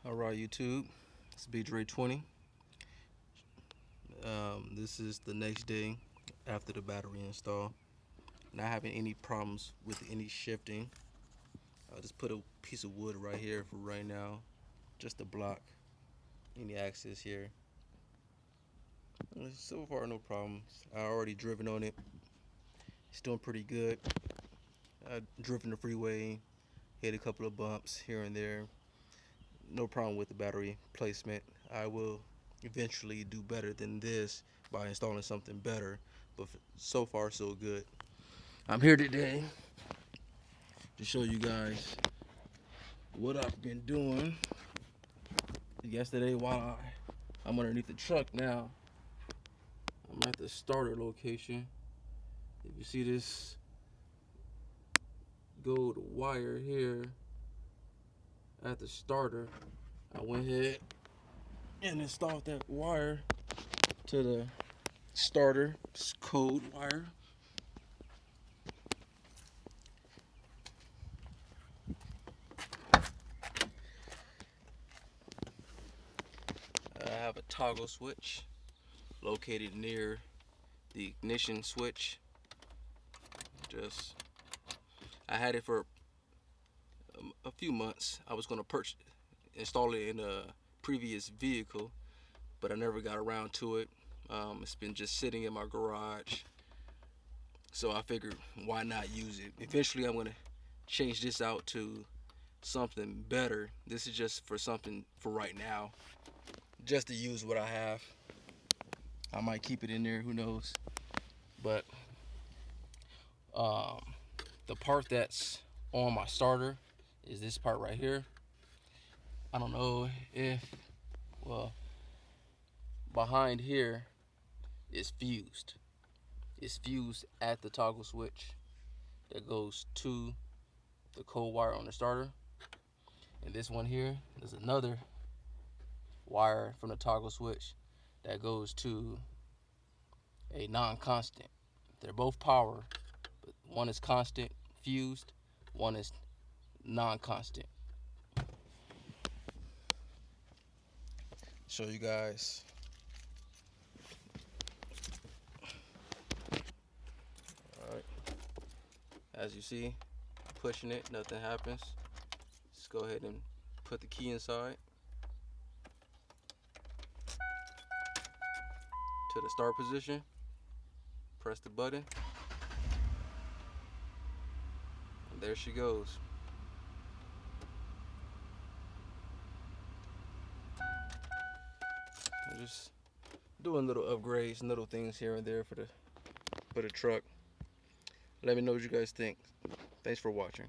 Alright, YouTube, it's BJ20. This is the next day after the battery install. Not having any problems with any shifting. I'll just put a piece of wood right here for right now, just to block any access here. So far, no problems. I already driven on it. It's doing pretty good. I've driven the freeway, hit a couple of bumps here and there. No problem with the battery placement. I will eventually do better than this by installing something better, but so far so good. I'm here today to show you guys what I've been doing. Yesterday, while I'm underneath the truck now, I'm at the starter location. If you see this gold wire here at the starter, I went ahead and installed that wire to the starter. It's cold wire. I have a toggle switch located near the ignition switch. I had it for a few months. I was going to install it in a previous vehicle, but I never got around to it. It's been just sitting in my garage, so I figured why not use it. Eventually I'm going to change this out to something better. This is just for something for right now, just to use what I have. I might keep it in there, who knows. But the part that's on my starter is this part right here. I don't know if, well, behind here is fused. It's fused at the toggle switch that goes to the cold wire on the starter. And this one here, there's another wire from the toggle switch that goes to a non-constant. They're both power, but one is constant fused, one is non-constant. Show you guys. Alright, as you see, pushing it, nothing happens. Just go ahead and put the key inside to the start position, press the button, and there she goes. I'm just doing little upgrades, little things here and there for the truck. Let me know what you guys think. Thanks for watching.